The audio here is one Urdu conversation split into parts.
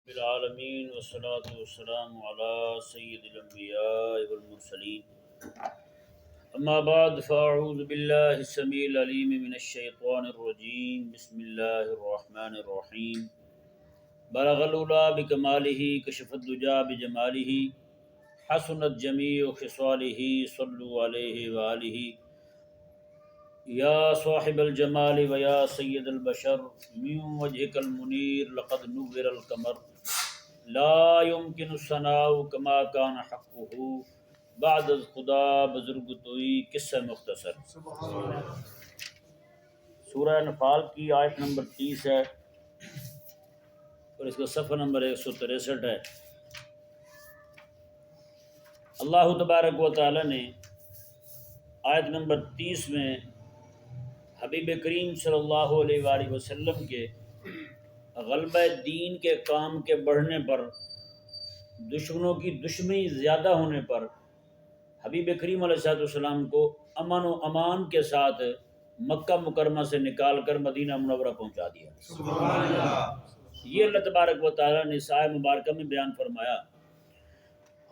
العالمین والصلاة والسلام علی سید الانبیاء والمرسلین اما بعد فاعوذ باللہ السمیع العلیم من الشیطان الرجیم بسم اللہ الرحمن الرحیم بلغ العلا بکمالہ کشف الدجا بجمالہ حسنت جمیع خصالہ صلوا علیہ وآلہ یا صاحب الجمال و یا سید البشر من وجهک المنیر لقد نور القمر لا يمكن الثناء كما كان حقه بعد از خدا بزرگ توئی قصہ مختصر سورہ انفال کی آیت نمبر 30 ہے اور اس کا صفحہ نمبر 163 ہے۔ اللہ تبارک و تعالی نے آیت نمبر 30 میں حبیب کریم صلی اللہ علیہ وآلہ وسلم کے غلبہ دین کے کام کے بڑھنے پر، دشمنوں کی دشمنی زیادہ ہونے پر حبیب کریم علیہ السلام کو امن و امان کے ساتھ مکہ مکرمہ سے نکال کر مدینہ منورہ پہنچا دیا۔ سبحان اللہ۔ یہ اللہ تبارک و تعالیٰ نے اس آیت مبارکہ میں بیان فرمایا۔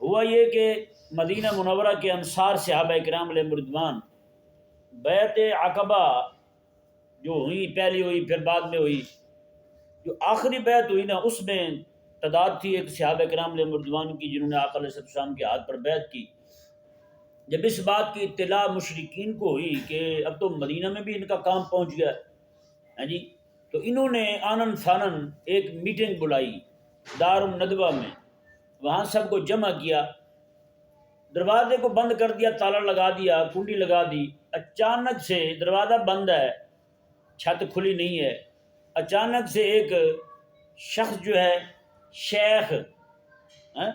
ہوا یہ کہ مدینہ منورہ کے انصار صحابہ کرام علیہ رضوان بیعت عقبہ جو ہوئی، پہلی ہوئی پھر بعد میں ہوئی، جو آخری بیعت ہوئی نا، اس میں تعداد تھی ایک صحابہ کرام علیہ رضوان کی جنہوں نے آقا علیہ السلام کے ہاتھ پر بیعت کی۔ جب اس بات کی اطلاع مشرکین کو ہوئی کہ اب تو مدینہ میں بھی ان کا کام پہنچ گیا ہے جی، تو انہوں نے آنن فانن ایک میٹنگ بلائی دار الندوہ میں، وہاں سب کو جمع کیا، دروازے کو بند کر دیا، تالا لگا دیا، کنڈی لگا دی۔ اچانک سے دروازہ بند ہے، چھت کھلی نہیں ہے، اچانک سے ایک شخص جو ہے شیخ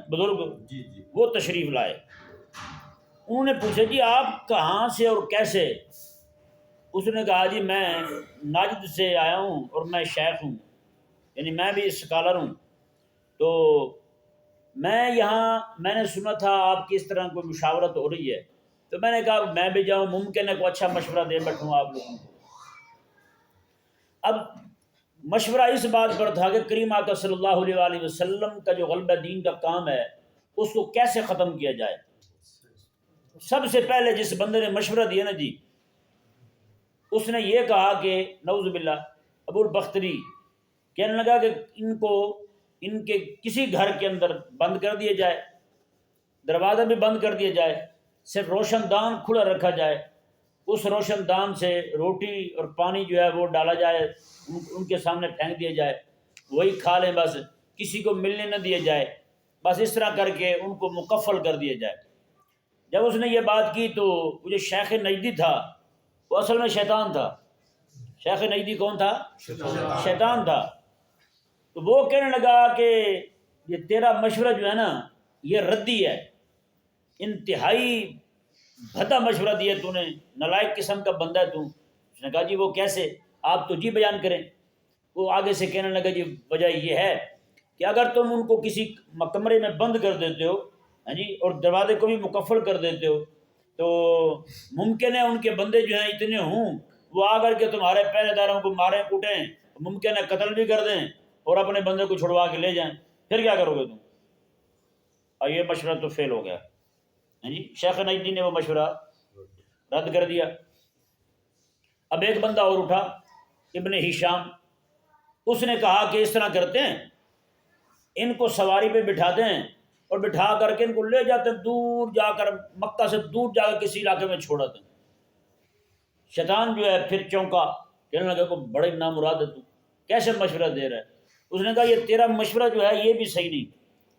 بزرگ وہ تشریف لائے۔ انہوں نے پوچھا جی آپ کہاں سے اور کیسے؟ اس نے کہا جی میں نجد سے آیا ہوں اور میں شیخ ہوں، یعنی میں بھی اسکالر ہوں، تو میں نے سنا تھا آپ کی اس طرح کوئی مشاورت ہو رہی ہے، تو میں نے کہا میں بھی جاؤں، ممکن ہے کوئی اچھا مشورہ دے بیٹھوں آپ لوگوں کو۔ اب مشورہ اس بات پر تھا کہ کریم آقا صلی اللہ علیہ وآلہ وسلم کا جو غلبہ دین کا کام ہے اس کو کیسے ختم کیا جائے۔ سب سے پہلے جس بندے نے مشورہ دیا نا جی، اس نے یہ کہا کہ نعوذ باللہ ابو البختری کہنے لگا کہ ان کے کسی گھر کے اندر بند کر دیا جائے، دروازہ بھی بند کر دیا جائے، صرف روشن دان کھلا رکھا جائے، اس روشن دان سے روٹی اور پانی جو ہے وہ ڈالا جائے، ان کے سامنے پھینک دیا جائے، وہی کھا لیں، بس کسی کو ملنے نہ دیا جائے، بس اس طرح کر کے ان کو مکفل کر دیا جائے۔ جب اس نے یہ بات کی تو وہ جو شیخ نجدی تھا وہ اصل میں شیطان تھا۔ شیخ نجدی کون تھا؟ شیطان تھا۔ تو وہ کہنے لگا کہ یہ تیرا مشورہ جو ہے نا یہ ردی ہے، انتہائی بھدا مشورہ دیا تو نے، نالائق قسم کا بندہ ہے تو۔ اس نے کہا جی وہ کیسے؟ آپ تو جی بیان کریں۔ وہ آگے سے کہنے لگا جی وجہ یہ ہے کہ اگر تم ان کو کسی کمرے میں بند کر دیتے ہو جی اور دروازے کو بھی مکفل کر دیتے ہو تو ممکن ہے ان کے بندے جو ہیں اتنے ہوں وہ آ کر کے تمہارے پہرے داروں کو ماریں کوٹیں، ممکن ہے قتل بھی کر دیں اور اپنے بندے کو چھڑوا کے لے جائیں، پھر کیا کرو گے تم؟ اور یہ مشورہ تو فیل ہو گیا جی۔ شیخ نجدی نے وہ مشورہ رد کر دیا۔ اب ایک بندہ اور اٹھا، ابن ہشام، اس نے کہا کہ اس طرح کرتے ہیں، ان کو سواری پہ بٹھاتے ہیں اور بٹھا کر کے ان کو لے جاتے ہیں دور جا کر، مکہ سے دور جا کر کسی علاقے میں چھوڑ آتے ہیں۔ شیطان جو ہے پھر چونکا، کہنے لگا کو بڑے نامراد ہے تو کیسے مشورہ دے رہا ہے؟ اس نے کہا یہ تیرا مشورہ جو ہے یہ بھی صحیح نہیں۔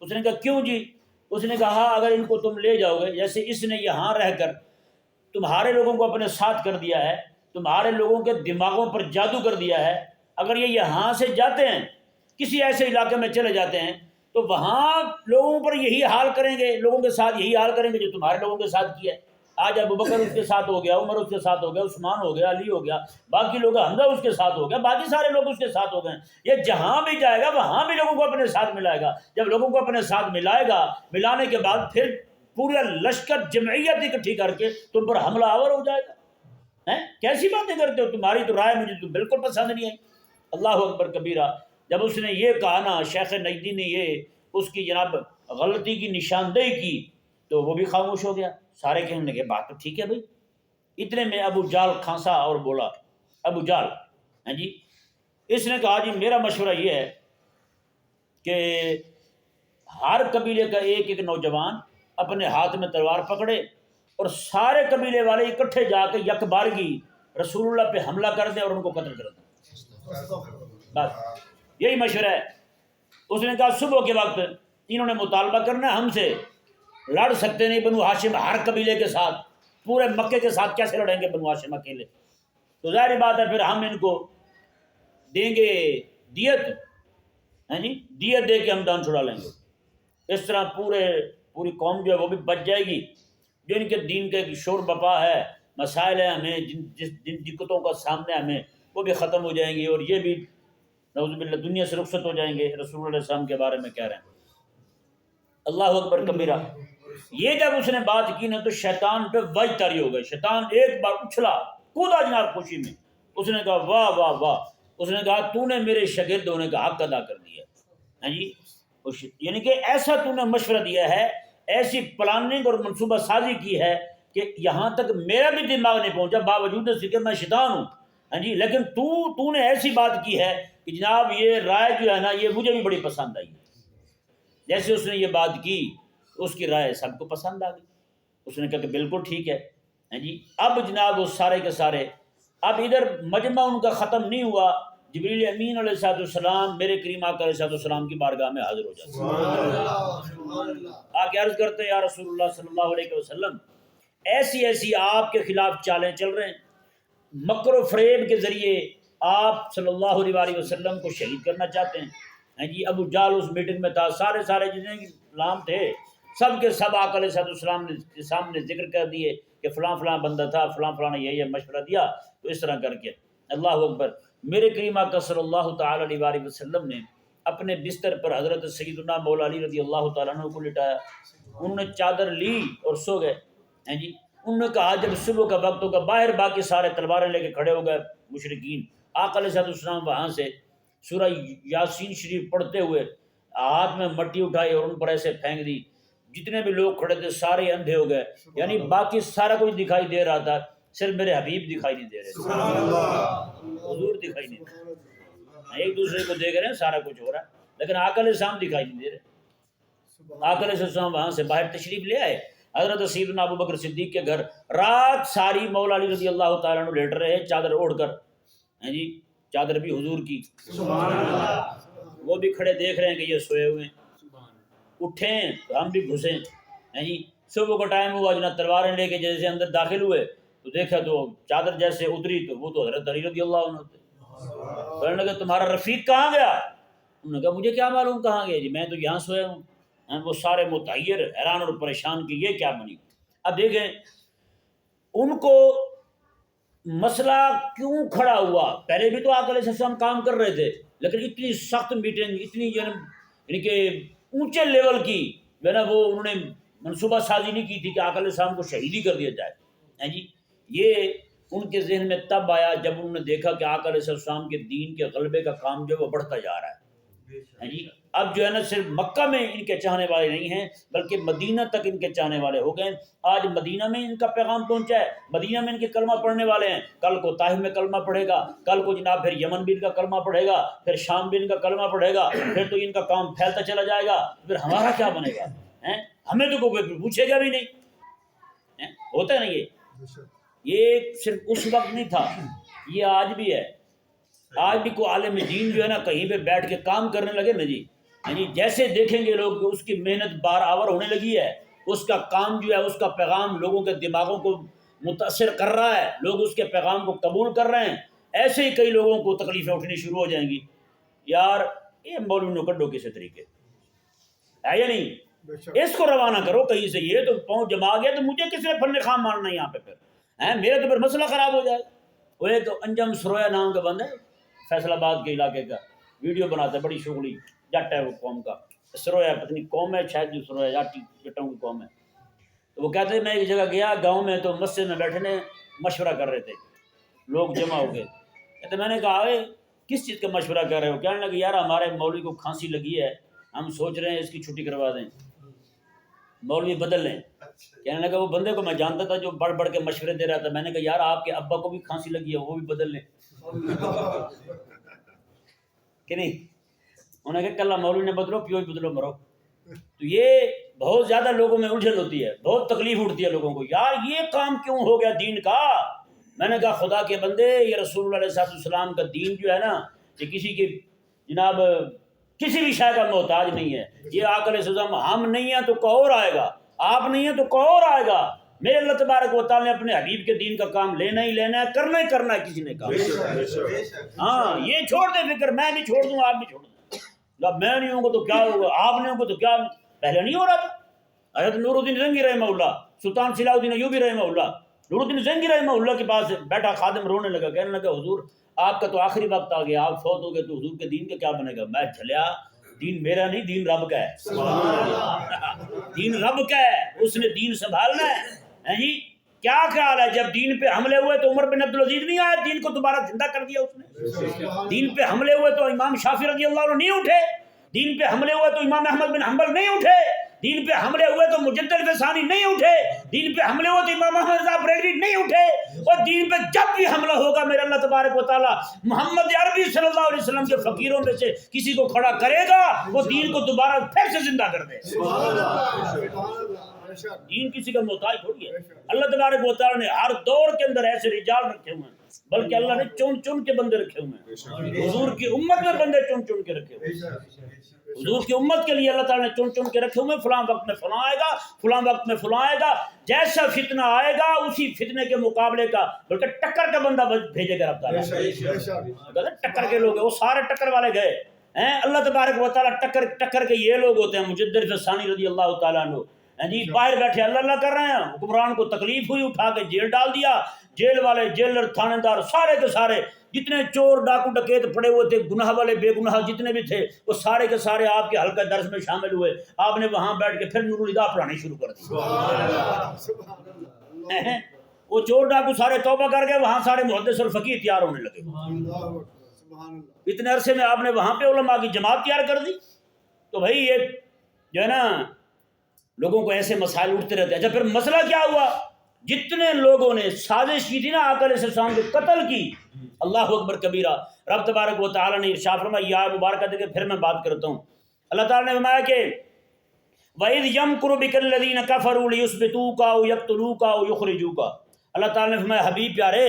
اس نے کہا کیوں جی؟ اس نے کہا اگر ان کو تم لے جاؤ گے، جیسے اس نے یہاں رہ کر تمہارے لوگوں کو اپنے ساتھ کر دیا ہے، تمہارے لوگوں کے دماغوں پر جادو کر دیا ہے، اگر یہ یہاں سے جاتے ہیں کسی ایسے علاقے میں چلے جاتے ہیں تو وہاں لوگوں پر یہی حال کریں گے، لوگوں کے ساتھ یہی حال کریں گے جو تمہارے لوگوں کے ساتھ کیا ہے۔ آج ابو بکر اس کے ساتھ ہو گیا، عمر اس کے ساتھ ہو گیا، عثمان ہو گیا، علی ہو گیا، باقی لوگ، حمزہ اس کے ساتھ ہو گیا، باقی سارے لوگ اس کے ساتھ ہو گئے۔ یہ جہاں بھی جائے گا وہاں بھی لوگوں کو اپنے ساتھ ملائے گا۔ جب لوگوں کو اپنے ساتھ ملائے گا، ملانے کے بعد پھر پورا لشکر جمعیت اکٹھی کر کے تم پر حملہ آور ہو جائے گا۔ کیسی باتیں کرتے ہو؟ تمہاری تو رائے مجھے تو بالکل پسند نہیں ہے۔ اللہ اکبر کبیرہ۔ جب اس نے یہ کہا نا، شیخ نجدی نے یہ اس کی جناب غلطی کی نشاندہی کی، تو وہ بھی خاموش ہو گیا۔ سارے کہنے لگے بات تو ٹھیک ہے بھائی۔ اتنے میں ابو جال کھانسا اور بولا، ابو جال، ہاں جی، اس نے کہا جی میرا مشورہ یہ ہے کہ ہر قبیلے کا ایک ایک نوجوان اپنے ہاتھ میں تلوار پکڑے اور سارے قبیلے والے اکٹھے جا کے یکبارگی رسول اللہ پہ حملہ کر دیں اور ان کو قتل کر دیں۔ بس یہی مشورہ ہے۔ اس نے کہا صبح کے وقت انہوں نے مطالبہ کرنا ہے ہم سے، لڑ سکتے نہیں بنو ہاشم ہر قبیلے کے ساتھ، پورے مکے کے ساتھ کیسے لڑیں گے بنو ہاشم اکیلے؟ تو ظاہر بات ہے پھر ہم ان کو دیں گے دیت، ہاں جی، دیت دے کے ہم جان چھڑا لیں گے۔ اس طرح پوری قوم جو ہے وہ بھی بچ جائے گی۔ جو ان کے دین کا ایک شور بپا ہے، مسائل ہیں، ہمیں جن دقتوں کا سامنے ہمیں، وہ بھی ختم ہو جائیں گی، اور یہ بھی نعوذ باللہ دنیا سے رخصت ہو جائیں گے۔ رسول اللہ علیہ السلام کے بارے میں کہہ رہے ہیں۔ اللہ اکبر کبیرہ۔ یہ جب اس نے بات کی نا تو شیطان پہ وج طاری ہو گئے۔ شیطان ایک بار اچھلا کودا جناب خوشی میں۔ اس نے کہا واہ واہ واہ، اس نے کہا تو نے میرے شاگرد ہونے کا حق ادا کر دیا، ہاں جی، یعنی کہ ایسا تو نے مشورہ دیا ہے، ایسی پلاننگ اور منصوبہ سازی کی ہے کہ یہاں تک میرا بھی دماغ نہیں پہنچا، باوجود اس کے میں شیطان ہوں، ہاں جی، لیکن تو نے ایسی بات کی ہے کہ جناب یہ رائے جو ہے نا یہ مجھے بھی بڑی پسند آئی۔ جیسے اس نے یہ بات کی اس کی رائے سب کو پسند آ گئی۔ اس نے کہا کہ بالکل ٹھیک ہے، ہاں جی۔ اب جناب وہ سارے کے سارے، اب ادھر مجمع ان کا ختم نہیں ہوا، جبریل امین علیہ السلام میرے کریم آقا علیہ السلام کی بارگاہ میں حاضر ہو جاتے ہیں، آ کے عرض کرتے ہیں یا رسول اللہ صلی اللہ علیہ وسلم، ایسی ایسی آپ کے خلاف چالیں چل رہے ہیں، مکر و فریب کے ذریعے آپ صلی اللہ علیہ وسلم کو شہید کرنا چاہتے ہیں، ہاں جی۔ ابو جال اس میٹنگ میں تھا، سارے جتنے نام تھے سب کے سب آقا علیہ السلام کے سامنے ذکر کر دیے کہ فلاں فلاں بندہ تھا، فلاں فلاں نے یہ مشورہ دیا، تو اس طرح کر کے اللہ اکبر میرے کریم آقا صلی اللہ تعالی علیہ وسلم نے اپنے بستر پر حضرت سیدنا مولا علی رضی اللہ تعالیٰ عنہ کو لٹایا، انہوں نے چادر لی اور سو گئے، ہیں جی۔ انہوں نے کہا جب صبح کا وقت ہوگا، باہر باقی سارے تلواریں لے کے کھڑے ہو گئے مشرکین، آقا علیہ السلام وہاں سے سورہ یاسین شریف پڑھتے ہوئے ہاتھ میں مٹی اٹھائی اور ان پر ایسے پھینک دی، جتنے بھی لوگ کھڑے تھے سارے اندھے ہو گئے، یعنی باقی سارا کچھ دکھائی دے رہا تھا، صرف میرے حبیب دکھائی نہیں دے رہے تھے، حضور دکھائی نہیں دے رہے، ایک دوسرے کو دیکھ رہے ہیں سارا کچھ ہو رہا ہے، لیکن آقا علیہ السلام دکھائی نہیں دے رہے۔ آقا علیہ السلام وہاں سے باہر تشریف لے آئے، حضرت سیدنا ابو بکر صدیق کے گھر رات ساری مولا علی رضی اللہ تعالیٰ عنہ لیٹ رہے چادر اوڑھ کر، ہیں جی، چادر بھی حضور کی، وہ بھی کھڑے دیکھ رہے ہیں کہ یہ سوئے ہوئے ہیں، اٹھیں تو ہم بھی گھسیں، ہیں جی۔ صبح کا ٹائم ہوا جناب تلواریں لے کے جیسے اندر داخل ہوئے تو دیکھا تو چادر جیسے اتری تو وہ تو حضرت علی رضی اللہ عنہ تھے۔ کہنے لگے تمہارا رفیق کہاں گیا؟ انہوں نے کہا مجھے کیا معلوم کہاں گیا جی، میں تو یہاں سویا ہوں۔ وہ سارے متحیر، حیران اور پریشان کہ یہ کیا بنی۔ اب دیکھیں ان کو مسئلہ کیوں کھڑا ہوا، پہلے بھی تو آقا علیہ السلام کام کر رہے تھے، لیکن اتنی سخت میٹنگ، اتنی یعنی کہ اونچے لیول کی جو ہے نا وہ انہوں نے منصوبہ سازی نہیں کی تھی کہ آقا علیہ السلام کو شہیدی کر دیا جائے، ہیں جی۔ یہ ان کے ذہن میں تب آیا جب انہوں نے دیکھا کہ آقا علیہ السلام کے دین کے غلبے کا کام جو ہے وہ بڑھتا جا رہا ہے، جی۔ اب جو ہے نا صرف مکہ میں ان کے چاہنے والے نہیں ہیں بلکہ مدینہ تک ان کے چاہنے والے ہو گئے۔ آج مدینہ میں ان کا پیغام پہنچا ہے، مدینہ میں ان کے کلمہ پڑھنے والے ہیں، کل کو طائف میں کلمہ پڑھے گا، کل کو جناب پھر یمن بھی ان کا کلمہ پڑھے گا، پھر شام بھی ان کا کلمہ پڑھے گا، پھر تو ان کا کام پھیلتا چلا جائے گا، پھر ہمارا کیا بنے گا؟ ہمیں تو کوئی پوچھے گا بھی نہیں، ہوتا ہے نا۔ یہ صرف اس وقت نہیں تھا، یہ آج بھی ہے۔ آج بھی کوئی عالم دین جو ہے نا کہیں پہ بیٹھ کے کام کرنے لگے نا جی، یعنی جیسے دیکھیں گے لوگ اس کی محنت بار آور ہونے لگی ہے، اس کا کام جو ہے، اس کا پیغام لوگوں کے دماغوں کو متاثر کر رہا ہے، لوگ اس کے پیغام کو قبول کر رہے ہیں، ایسے ہی کئی لوگوں کو تکلیفیں اٹھنی شروع ہو جائیں گی، یار یہ مولوی نکڈو کسی طریقے ہے یا نہیں، اس کو روانہ کرو کہیں سے، یہ تو پاؤں جما گیا تو مجھے کس نے فن خام مارنا ہے یہاں پہ، پھر میرا تو پھر مسئلہ خراب ہو جائے۔ وہ ایک انجم سرویا نام کا بندہ ہے فیصل آباد کے علاقے کا، ویڈیو بناتا ہے، بڑی شغلی جٹ ہے وہ قوم کا، سرویا پتنی قوم ہے شاید جو سرویا جاٹی جٹوں کی قوم ہے۔ تو وہ کہتے ہیں میں ایک جگہ گیا گاؤں میں تو مسجد میں بیٹھنے مشورہ کر رہے تھے، لوگ جمع ہو گئے، کہتے میں نے کہا کس چیز کا مشورہ کر رہے ہو؟ کہنے لگے یار ہمارے مولوی کو کھانسی لگی ہے، ہم سوچ رہے ہیں اس کی چھٹی کروا دیں، مولوی بدل لیں۔ کہنے لگا وہ بندے کو میں جانتا تھا جو بڑھ بڑھ کے مشورے دے رہا تھا، میں نے کہا یار آپ کے ابا کو بھی کھانسی لگی ہے، وہ بھی بدل لیں کہ نہیں؟ انہوں نے کہا کل مولوی نے بدلو، پیو ہی بدلو، مرو۔ تو یہ بہت زیادہ لوگوں میں الجھن ہوتی ہے، بہت تکلیف اٹھتی ہے لوگوں کو، یار یہ کام کیوں ہو گیا دین کا؟ میں نے کہا خدا کے بندے، یہ رسول اللہ علیہ السلام کا دین جو ہے نا، یہ کسی کی جناب کسی بھی شے کا محتاج نہیں ہے۔ یہ آقا علیہ السلام ہم نہیں ہیں تو کوئی اور آئے گا، آپ نہیں ہیں تو کوئی اور آئے گا۔ میرے اللہ تبارک و تعالیٰ نے اپنے حبیب کے دین کا کام لینا ہی لینا ہے، کرنا ہی کرنا ہے، کسی نے کہا ہاں یہ چھوڑ دے فکر، میں بھی چھوڑ دوں، آپ بھی چھوڑ دیں، جب میں نہیں ہوں گا تو کیا ہوگا، آپ نہیں ہوں گا تو کیا؟ پہلے نہیں ہو رہا تھا؟ حضرت نور الدین زنگی رحمہ اللہ، سلطان صلاح الدین ایوبی رحمہ اللہ، نور الدین زنگی رحمہ اللہ کے پاس بیٹھا خادم رونے لگا، کہنے لگا حضور آپ کا تو آخری وقت آ گیا، آپ فوت ہو گئے تو حضور کے دین کا کیا بنے گا؟ میں جھلیا، دین میرا نہیں، دین رب کا ہے، دین رب کا ہے، اس نے دین سنبھالنا ہے جی۔ کیا خیال ہے جب دین پہ حملے ہوئے تو عمر بن عبدالعزیز نہیں آئے، دین کو دوبارہ زندہ کر دیا اس نے؟ دین پہ حملے ہوئے تو امام شافعی رضی اللہ عنہ نہیں اٹھے، دین پہ حملے ہوئے تو امام احمد بن حنبل نہیں اٹھے، دین پہ حملے ہوئے تو مجدد فسانی نہیں اٹھے، دین پہ حملے ہوئے تو امام احمد رضا بریلوی نہیں اٹھے۔ اور دین پہ جب بھی حملہ ہوگا میرے اللہ تبارک و تعالیٰ محمد عربی صلی اللہ علیہ وسلم کے فقیروں میں سے کسی کو کھڑا کرے گا، وہ دین کو دوبارہ پھر سے زندہ کر دے۔ دین کسی کا محتاج تھوڑی ہے۔ اللہ تبارک و تعالیٰ نے ہر دور کے اندر ایسے رجال رکھے ہوئے ہیں، بلکہ اللہ نے چن چن کے بندے رکھے ہوئے ہیں، حضور کی امت میں بندے چن چن کے رکھے ہوئے ہیں، حضور کی امت کے لیے اللہ تعالیٰ نے چن چن کے رکھے ہوئے ہیں۔ فلاں وقت میں فلاں آئے گا، فلاں وقت میں فلاں آئے گا، جیسا فتنہ آئے گا اسی فتنے کے مقابلے کا بلکہ ٹکر کا بندہ بھیجے گا رب تعالیٰ۔ ٹکر کے لوگ ہیں، وہ سارے ٹکر والے گئے ہیں۔ اللہ تبارک و تعالیٰ ٹکر کے یہ لوگ ہوتے ہیں، مجدد فسانی رضی اللہ تعالیٰ عنہ جی، باہر بیٹھے اللہ اللہ کر رہے ہیں، حکمران کو تکلیف ہوئی، اٹھا کے جیل ڈال دیا، جیل والے، جیلر، تھانے دار، سارے کے سارے جتنے چور ڈاکو ڈکیت پڑے ہوئے تھے، گناہ والے بے گناہ جتنے بھی تھے، وہ سارے کے سارے آپ کے حلقہ درس میں شامل ہوئے۔ آپ نے وہاں بیٹھ کے پھر نور الہدا پڑھانی شروع کر دی۔ وہ چور ڈاکو سارے توبہ کر گئے، وہاں سارے محدث اور فقیہ تیار ہونے لگے۔ اتنے عرصے میں آپ نے وہاں پہ علماء کی جماعت تیار کر دی۔ تو بھائی یہ جو ہے نا لوگوں کو ایسے مسائل اٹھتے رہتے ہیں۔ اچھا پھر مسئلہ کیا ہوا؟ جتنے لوگوں نے سازش کی تھی نا آقا علیہ السلام کے قتل کی، اللہ اکبر کبیرہ، رب تبارک و تعالیٰ نے ارشاد فرمایا، یہ آیت مبارکہ دے کے پھر میں بات کرتا ہوں۔ اللہ تعالیٰ نے فرمایا کہ وَإِذْ يَمْكُرُ بِكَ الَّذِينَ كَفَرُوا لِيُثْبِتُوكَ أَوْ يَقْتُلُوكَ أَوْ يُخْرِجُوكَ۔ اللہ تعالیٰ نے فرمایا حبیب پیارے،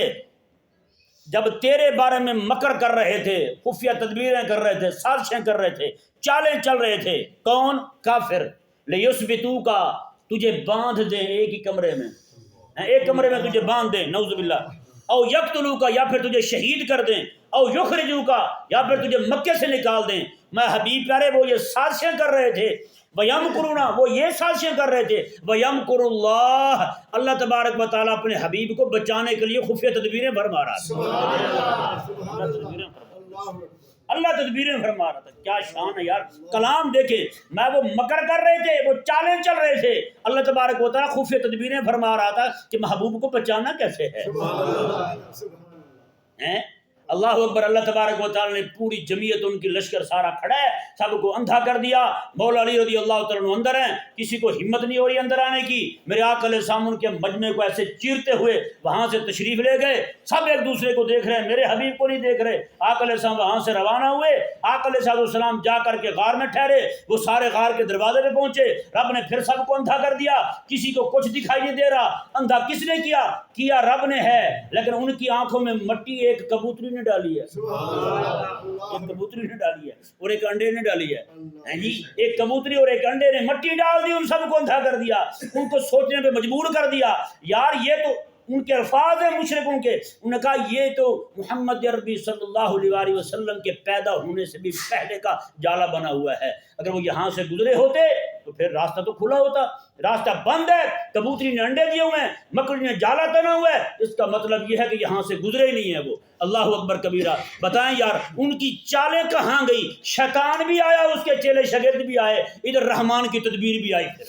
جب تیرے بارے میں مکر کر رہے تھے، خفیہ تدبیریں کر رہے تھے، سازشیں کر رہے تھے، چالیں چل رہے تھے، کون؟ کافر، لِيُثْبِتُوكَ، تجھے باندھ دیں ایک ہی کمرے میں، ایک کمرے میں تجھے باندھ دیں، نعوذ باللہ، او یقتلوکا، یا پھر تجھے شہید کر دیں، او یخرجوکا، یا پھر تجھے مکے سے نکال دیں۔ میں حبیب پیارے وہ یہ سازشیں کر رہے تھے، وَيَمْكُرُونَ، وہ یہ سازشیں کر رہے تھے، وَيَمْكُرُ اللَّهُ، اللہ تبارک و تعالیٰ اپنے حبیب کو بچانے کے لیے خفیہ تدبیریں فرما رہا تھا۔ اللہ تدبیریں فرما رہا تھا۔ کیا شان ہے یار، کلام دیکھیں، میں وہ مکر کر رہے تھے، وہ چالیں چل رہے تھے، اللہ تبارک و تعالیٰ خفیہ تدبیریں فرما رہا تھا کہ محبوب کو بچانا کیسے ہے۔ اللہ اکبر۔ اللہ تبارک و تعالیٰ نے پوری جمعیت ان کی لشکر سارا کھڑا ہے، سب کو اندھا کر دیا۔ مولا علی رضی اللہ تعالیٰ عنہ اندر ہیں، کسی کو ہمت نہیں ہو رہی اندر آنے کی۔ میرے آقا علیہ السلام ان کے مجمع کو ایسے چیرتے ہوئے وہاں سے تشریف لے گئے، سب ایک دوسرے کو دیکھ رہے ہیں، میرے حبیب کو نہیں دیکھ رہے۔ آقا علیہ السلام وہاں سے روانہ ہوئے، آقا علیہ السلام جا کر کے غار میں ٹھہرے، وہ سارے غار کے دروازے پہ پہنچے، رب نے پھر سب کو اندھا کر دیا، کسی کو کچھ دکھائی نہیں دے رہا۔ اندھا کس نے کیا رب نے ہے، لیکن ان کی آنکھوں میں مٹی ایک کبوتری نے ڈالی ہے، ایک کبوتری نے ڈالی ہے اور ایک انڈے نے ڈالی ہے جی، ایک کبوتری اور ایک انڈے نے مٹی ڈال دی، ان سب کو اندھا کر دیا، ان کو سوچنے پہ مجبور کر دیا۔ یار یہ تو ان کے الفاظ ہیں مشرکوں کے، انہوں نے کہا یہ تو محمد عربی صلی اللہ علیہ وسلم کے پیدا ہونے سے بھی پہلے کا جالا بنا ہوا ہے، اگر وہ یہاں سے گزرے ہوتے تو پھر راستہ تو کھلا ہوتا، راستہ بند ہے، کبوتری نے انڈے دیے ہوئے ہیں، مکڑی نے جالا تنا ہوا ہے، اس کا مطلب یہ ہے کہ یہاں سے گزرے ہی نہیں ہے وہ۔ اللہ اکبر کبیرہ۔ بتائیں یار ان کی چالیں کہاں گئی؟ شیطان بھی آیا، اس کے چیلے شاگرد بھی آئے، ادھر رحمان کی تدبیر بھی آئی پھر۔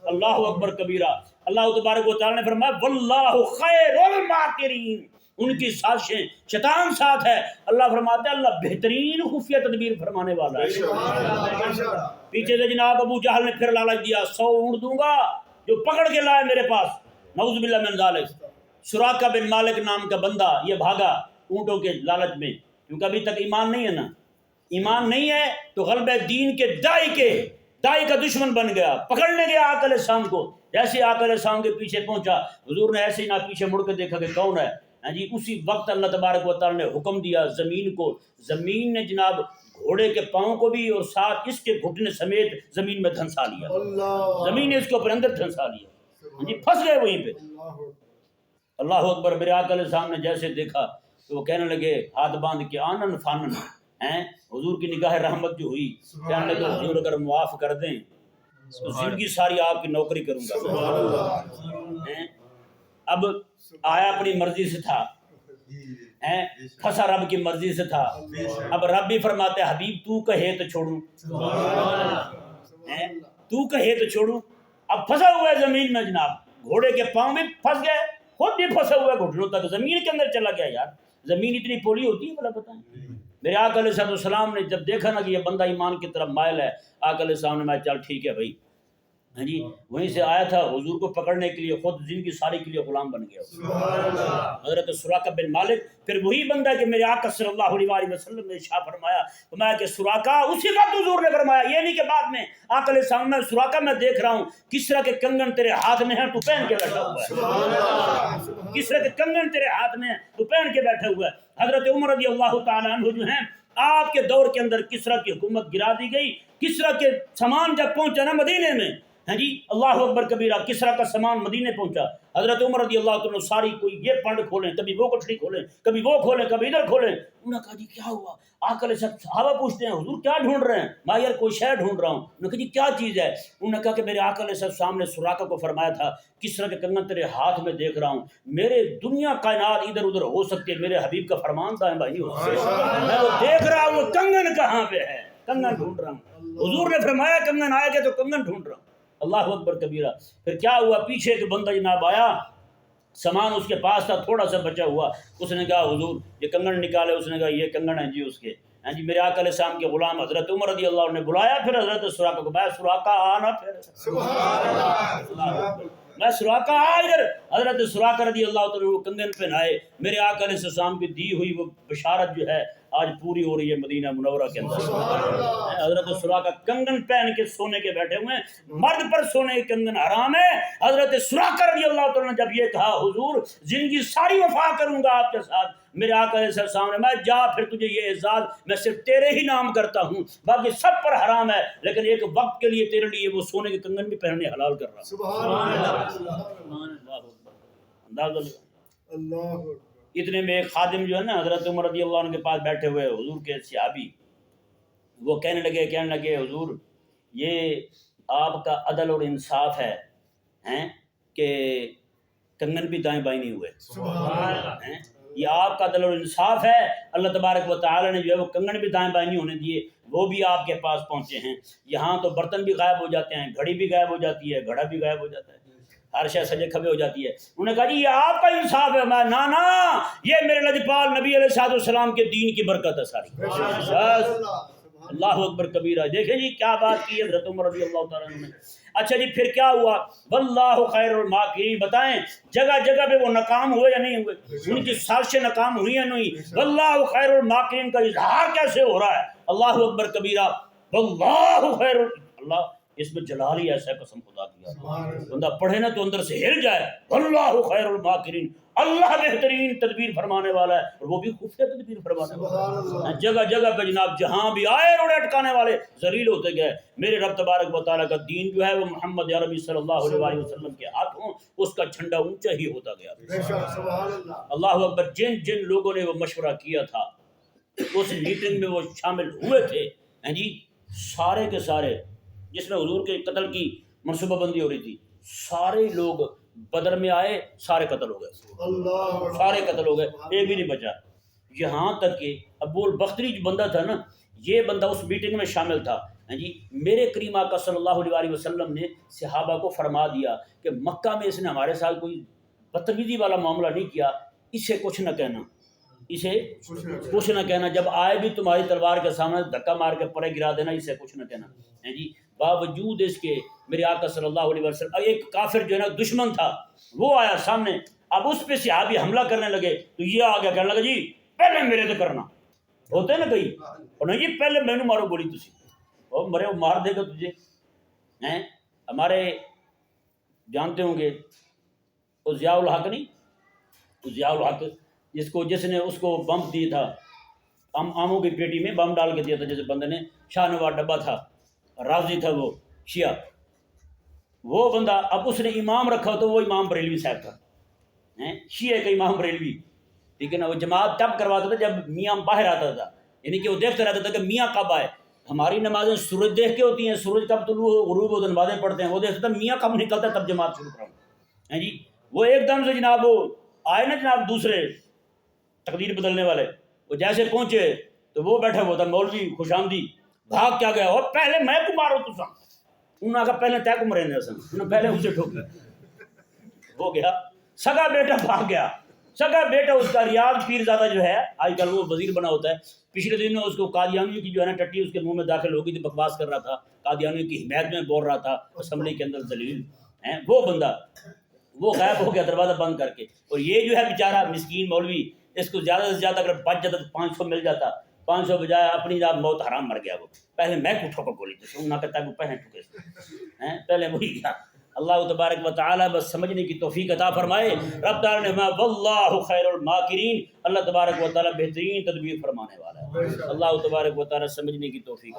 اللہ اکبر کبیرہ۔ اللہ تبارک و تعالیٰ نے فرمایا واللہ خیر الماکرین، ان کی سازشیں شیطان ساتھ ہے. اللہ فرماتا ہے اللہ بہترین خفیہ تدبیر فرمانے والا ہے. پیچھے سے جناب ابو جہل نے پھر لالچ دیا 100 اونٹ دوں گا جو پکڑ کے لائے میرے پاس. نعوذ باللہ من ذالک. سراقہ بن مالک نام کا بندہ یہ بھاگا اونٹوں کے لالچ میں، کیونکہ ابھی تک ایمان نہیں ہے نا. ایمان نہیں ہے تو غلبہ دین کے دائی کا دشمن بن گیا. پکڑنے گیا آقا علیہ السلام کو. جیسے آقا علیہ السلام کے پیچھے پہنچا حضور نے ایسے ہی نہ پیچھے مڑ کے دیکھا کہ کون ہے. جی اسی وقت اللہ تبارک و تعالی نے حکم دیا زمین کو. زمین نے جناب گھوڑے کے پاؤں کو بھی اور ساتھ اس کے گھٹنے سمیت زمین میں دھنسا لیا. زمین نے اس کو اپنے اندر دھنسا لیا. جی پھنس گئے وہیں پہ. اللہ اکبر. میرے آقا علیہ السلام نے جیسے دیکھا تو وہ کہنے لگے ہاتھ باندھ کے آنن فانن ہیں. حضور کی نگاہ رحمت جو ہوئی کہنے لگے حضور اگر معاف کر دیں تو زندگی ساری آپ کی نوکری کروں گا. اب آیا اپنی مرضی سے تھا، پھنسا رب کی مرضی سے تھا. اب رب بھی فرماتے حبیب تو کہے تو چھوڑوں، تو کہے تو چھوڑوں. اب پھنسا ہوا ہے زمین میں جناب. گھوڑے کے پاؤں بھی پھنس گئے، خود بھی پھنسا ہوا ہے گھٹنوں تک، زمین کے اندر چلا گیا. یار زمین اتنی پولی ہوتی ہے بھلا بتائیں. میرے آقا علیہ السلام نے جب دیکھا نا کہ یہ بندہ ایمان کی طرف مائل ہے، آقا علیہ السلام نے میں چل ٹھیک ہے بھائی. ہاں جی وہیں سے آیا تھا حضور کو پکڑنے کے لیے، خود زندگی ساری کے لیے غلام بن گیا حضرت سراقہ بن مالک. پھر وہی بندہ کہ میرے آقا صلی اللہ علیہ وسلم نے ارشاد فرمایا کہ سراقہ اسی وقت حضور نے فرمایا، یہ نہیں کہ بعد میں. آقا علیہ السلام میں سراقہ میں دیکھ رہا ہوں کسرا کے کنگن تیرے ہاتھ میں ہیں تو پہن کے بیٹھا ہوا ہے. کسرا کے کنگن تیرے ہاتھ میں ہیں تو پہن کے بیٹھا ہوا ہے. حضرت عمر رضی اللہ تعالیٰ عنہ جو ہیں آپ کے دور کے اندر کسرا کی حکومت گرا دی گئی. کسرا کے سامان جب پہنچا نا مدینے میں، ہاں جی اللہ اکبر کبیرہ، کسرا کا سامان مدینے پہنچا. حضرت عمر رضی اللہ عنہ ساری کوئی یہ پنڈ کھولیں، کبھی وہ کٹڑی کھولیں، کبھی وہ کھولیں، کبھی ادھر کھولیں. انہوں نے کہا جی کیا ہوا؟ آقا علیہ صحابہ پوچھتے ہیں حضور کیا ڈھونڈ رہے ہیں؟ میں یار کوئی شے ڈھونڈ رہا ہوں. انہوں نے کہا جی کیا چیز ہے؟ انہوں نے کہا کہ میرے آقا علیہ السلام نے سراقہ کو فرمایا تھا کسرا کے کنگن تیرے ہاتھ میں دیکھ رہا ہوں. میرے دنیا کائنات ادھر ادھر ہو سکتی ہے، میرے حبیب کا فرمان دائیں بھائی ہو سکتا. میں وہ دیکھ رہا ہوں وہ کنگن کہاں پہ ہے، کنگن ڈھونڈ رہا ہوں. حضور نے فرمایا کنگن آئے گے تو کنگن ڈھونڈ رہا ہوں. اللہ اکبر کبیرہ. پھر کیا ہوا؟ پیچھے ایک بندہ جناب آیا، سامان اس کے پاس تھا تھوڑا سا بچا ہوا. اس نے کہا حضور یہ کنگن نکالے. اس نے کہا یہ کنگن ہیں جی اس کے. ہاں جی میرے آقا علیہ السلام کے غلام حضرت عمر رضی اللہ عنہ نے بلایا. پھر حضرت سراقہ کو میں سراقہ آنا، پھر میں سراقہ آ ادھر. حضرت سراقہ رضی اللہ عنہ وہ کنگن پہنائے. میرے آقا علیہ السلام کی دی ہوئی وہ بشارت جو ہے آج پوری ہو رہی ہے مدینہ منورہ کے اندر. حضرت سراقہ کنگن پہن کے سونے کے بیٹھے ہوئے ہیں. مرد پر سونے کے کنگن حرام ہے. حضرت سراقہ رضی اللہ عنہ نے جب یہ کہا حضور زندگی ساری وفا کروں گا آپ کے ساتھ. میرے آقا علیہ السلام نے میں جا پھر تجھے یہ اعزاز میں صرف تیرے ہی نام کرتا ہوں، باقی سب پر حرام ہے، لیکن ایک وقت کے لیے تیرے لیے وہ سونے کے کنگن بھی پہننے حلال کر رہا ہوں. سبحان اللہ. اتنے میں ایک خادم جو ہے نا حضرت عمر رضی اللہ عنہ کے پاس بیٹھے ہوئے حضور کے صحابی، وہ کہنے لگے حضور یہ آپ کا عدل اور انصاف ہے کہ کنگن بھی دائیں بائیں نہیں ہوئے. یہ آپ کا عدل اور انصاف ہے. اللہ تبارک و تعالی نے جو ہے وہ کنگن بھی دائیں بائیں نہیں ہونے دیے، وہ بھی آپ کے پاس پہنچے ہیں. یہاں تو برتن بھی غائب ہو جاتے ہیں، گھڑی بھی غائب ہو جاتی ہے، گھڑا بھی غائب ہو جاتا ہے، ہر شے سجے کھبے ہو جاتی ہے. انہوں نے کہا جی یہ آپ کا انصاف ہے. میں نا یہ میرے لجپال نبی علیہ السلام کے دین کی برکت ہے ساری. بس اللہ اکبر کبیرہ. دیکھیں جی کیا بات کی حضرت عمر رضی اللہ تعالیٰ عنہ نے. اچھا جی پھر کیا ہوا؟ واللہ خیر الماکرین. بتائیں جگہ جگہ پہ وہ ناکام ہوئے یا نہیں ہوئے؟ ان کی سازشیں ناکام ہوئی یا نہیں؟ واللہ خیر الماکرین کا اظہار کیسے ہو رہا ہے؟ اللہ اکبر کبیرہ. واللہ خیر اللہ، اس میں جلال ہی ایسا قسم خدا کیا بندہ پڑھے نا تو اندر سے ہل جائے. واللہ خیر الماکرین، اللہ بہترین تدبیر فرمانے والا ہے، اور وہ بھی خفیہ تدبیر فرمانے والا ہے. جگہ جگہ پہ جناب جہاں بھی آئے روڑے اٹکانے والے ذلیل ہوتے گئے. میرے رب تبارک و تعالیٰ کا دین جو ہے وہ محمد عربی صلی اللہ علیہ وسلم کے ہاتھوں اس کا جھنڈا اونچا ہی ہوتا گیا. اللہ اکبر. جن جن لوگوں نے وہ مشورہ کیا تھا اس میٹنگ میں وہ شامل ہوئے تھے جی، سارے کے سارے، جس میں حضور کے قتل کی منصوبہ بندی ہو رہی تھی، سارے لوگ بدر میں آئے، سارے قتل ہو گئے، سارے قتل ہو گئے، ایک بھی نہیں بچا. یہاں تک کہ ابو البختری جو بندہ تھا نا، یہ بندہ اس میٹنگ میں شامل تھا جی. میرے کریم آقا صلی اللہ علیہ وسلم نے صحابہ کو فرما دیا کہ مکہ میں اس نے ہمارے ساتھ کوئی بدتمیزی والا معاملہ نہیں کیا، اسے کچھ نہ کہنا، اسے کچھ نہ کہنا، جب آئے بھی تمہاری تلوار کے سامنے دھکا مار کے پرے گرا دینا، اسے کچھ نہ کہنا ہے جی۔ باوجود اس کے میرے آقا صلی اللہ علیہ وسلم، ایک کافر جو ہے نا دشمن تھا وہ آیا سامنے، اب اس پہ صحابی حملہ کرنے لگے تو یہ آ گیا کہنے لگا جی پہلے میرے تو کرنا ہوتے نا کئی، اور نہیں جی پہلے میں نے مارو گولی تسی، اور مرے وہ مار دے گا تجھے ہیں۔ ہمارے جانتے ہوں گے وہ ضیاء الحق نہیں، وہ ضیاء الحق جس نے اس کو بم دیا تھا، آموں کی پیٹی میں بم ڈال کے دیا تھا، جیسے بندے نے شاہ نواز ڈبہ تھا، راضی تھا وہ شیعہ، وہ بندہ اب اس نے امام رکھا تو وہ امام بریلوی صاحب تھا، شیعہ کا امام بریلوی، ٹھیک ہے نا۔ وہ جماعت تب کرواتا تھا جب میاں باہر آتا تھا، یعنی کہ وہ دیکھتا رہتا تھا کہ میاں کب آئے۔ ہماری نمازیں سورج دیکھ کے ہوتی ہیں، سورج کب طلوع ہو غروب ہو تو نمازیں پڑھتے ہیں، وہ دیکھتا تھا میاں کب نکلتا ہے تب جماعت شروع کراؤں جی۔ وہ ایک دم سے جناب وہ آئے نا جناب دوسرے تقدیر بدلنے والے، وہ جیسے پہنچے تو وہ بیٹھا ہوا تھا مولوی خوش آمدی، بھاگ کیا گیا، اور پہلے میں کو مارو تسا، انہوں نے کہا پہلے طے کو مرے نے پہلے اسے ٹھوک ہو گیا، سگا بیٹا بھاگ گیا، سگا بیٹا اس کا ریاض پیرزادہ جو ہے آج کل وہ وزیر بنا ہوتا ہے، پچھلے دنوں اس کو قادیانیوں کی جو ہے نا ٹٹی اس کے منہ میں داخل ہو گئی تھی، بکواس کر رہا تھا، قادیانیوں کی حمایت میں بول رہا تھا اسمبلی کے اندر ذلیل ہیں، وہ بندہ وہ غائب ہو گیا دروازہ بند کر کے۔ اور یہ جو ہے بیچارہ مسکین مولوی، اس کو زیادہ سے زیادہ اگر بچ جاتا تو 500 مل جاتا، 500 بجائے اپنی جاب موت حرام مر گیا وہ، پہلے میں کو ٹھوکا گولی تو انہوں نے کہتا ہے وہ پہلے ٹھوکے ہیں، پہلے وہی گیا۔ اللہ تبارک و تعالی بس سمجھنے کی توفیق عطا فرمائے۔ رب تعالی نے واللہ خیر الماکرین، اللہ تبارک و تعالی بہترین تدبیر فرمانے والا ہے۔ اللہ تبارک و تعالی سمجھنے کی توفیق